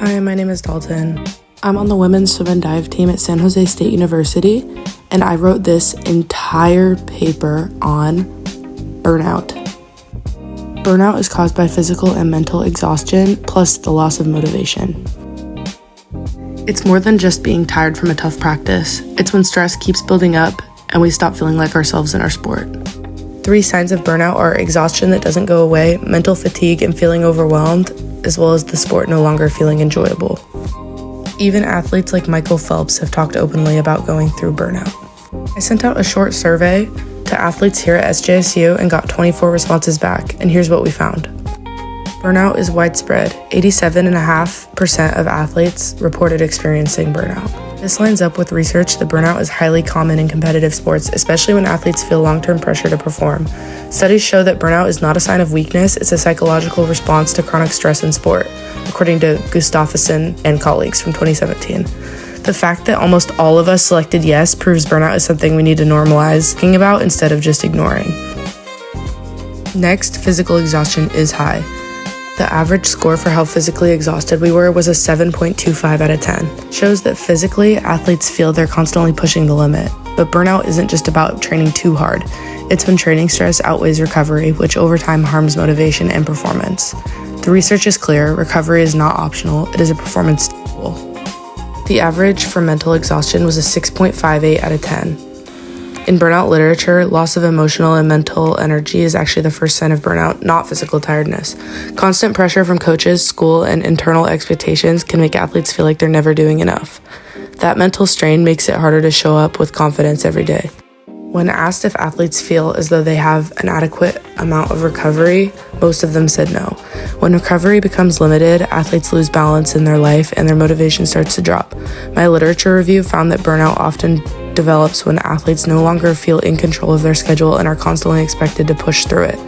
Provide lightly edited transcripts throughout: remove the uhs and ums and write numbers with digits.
Hi, my name is Dalton. I'm on the women's swim and dive team at San Jose State University, and I wrote this entire paper on burnout. Burnout is caused by physical and mental exhaustion, plus the loss of motivation. It's more than just being tired from a tough practice. It's when stress keeps building up and we stop feeling like ourselves in our sport. 3 signs of burnout are exhaustion that doesn't go away, mental fatigue and feeling overwhelmed, as well as the sport no longer feeling enjoyable. Even athletes like Michael Phelps have talked openly about going through burnout. I sent out a short survey to athletes here at SJSU and got 24 responses back, and here's what we found. Burnout is widespread. 87.5% of athletes reported experiencing burnout. This lines up with research that burnout is highly common in competitive sports, especially when athletes feel long-term pressure to perform. Studies show that burnout is not a sign of weakness, it's a psychological response to chronic stress in sport, according to Gustafsson and colleagues from 2017. The fact that almost all of us selected yes proves burnout is something we need to normalize thinking about instead of just ignoring. Next, physical exhaustion is high. The average score for how physically exhausted we were was a 7.25 out of 10. Shows that physically, athletes feel they're constantly pushing the limit. But burnout isn't just about training too hard. It's when training stress outweighs recovery, which over time harms motivation and performance. The research is clear, recovery is not optional, it is a performance tool. The average for mental exhaustion was a 6.58 out of 10. In burnout literature, loss of emotional and mental energy is actually the first sign of burnout, not physical tiredness. Constant pressure from coaches, school, and internal expectations can make athletes feel like they're never doing enough. That mental strain makes it harder to show up with confidence every day. When asked if athletes feel as though they have an adequate amount of recovery, most of them said no. When recovery becomes limited, athletes lose balance in their life and their motivation starts to drop. My literature review found that burnout often develops when athletes no longer feel in control of their schedule and are constantly expected to push through it.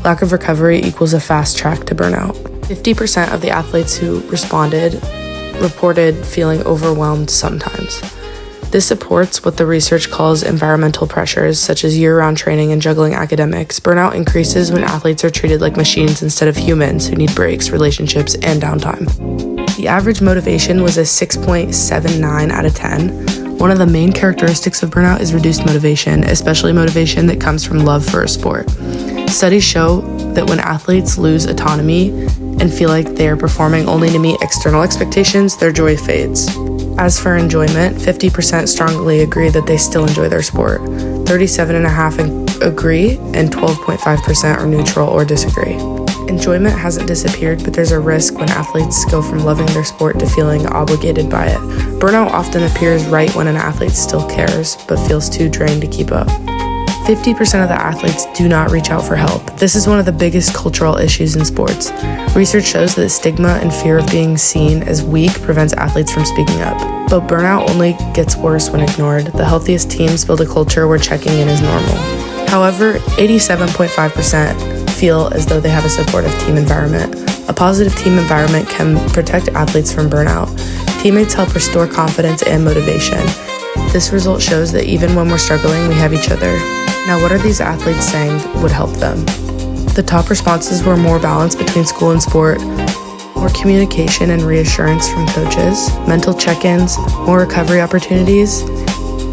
Lack of recovery equals a fast track to burnout. 50% of the athletes who responded reported feeling overwhelmed sometimes. This supports what the research calls environmental pressures, such as year-round training and juggling academics. Burnout increases when athletes are treated like machines instead of humans who need breaks, relationships, and downtime. The average motivation was a 6.79 out of 10. One of the main characteristics of burnout is reduced motivation, especially motivation that comes from love for a sport. Studies show that when athletes lose autonomy and feel like they are performing only to meet external expectations, their joy fades. As for enjoyment, 50% strongly agree that they still enjoy their sport. 37.5% agree, and 12.5% are neutral or disagree. Enjoyment hasn't disappeared, but there's a risk when athletes go from loving their sport to feeling obligated by it. Burnout often appears right when an athlete still cares, but feels too drained to keep up. 50% of the athletes do not reach out for help. This is one of the biggest cultural issues in sports. Research shows that stigma and fear of being seen as weak prevents athletes from speaking up. But burnout only gets worse when ignored. The healthiest teams build a culture where checking in is normal. However, 87.5% feel as though they have a supportive team environment. A positive team environment can protect athletes from burnout. Teammates help restore confidence and motivation. This result shows that even when we're struggling, we have each other. Now, what are these athletes saying would help them? The top responses were more balance between school and sport, more communication and reassurance from coaches, mental check-ins, more recovery opportunities,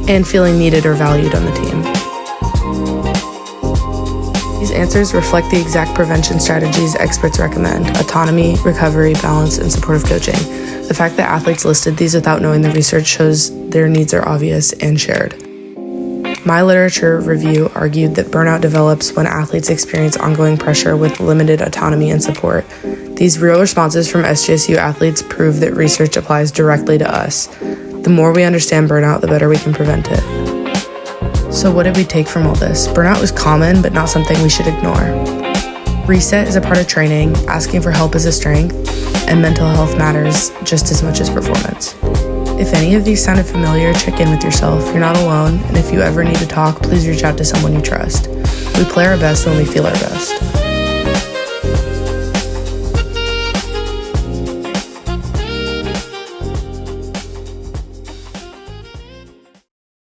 and feeling needed or valued on the team. These answers reflect the exact prevention strategies experts recommend: autonomy, recovery, balance, and supportive coaching. The fact that athletes listed these without knowing the research shows their needs are obvious and shared. My literature review argued that burnout develops when athletes experience ongoing pressure with limited autonomy and support. These real responses from SJSU athletes prove that research applies directly to us. The more we understand burnout, the better we can prevent it. So what did we take from all this? Burnout is common, but not something we should ignore. Reset is a part of training, asking for help is a strength, and mental health matters just as much as performance. If any of these sounded familiar, check in with yourself. You're not alone, and if you ever need to talk, please reach out to someone you trust. We play our best when we feel our best.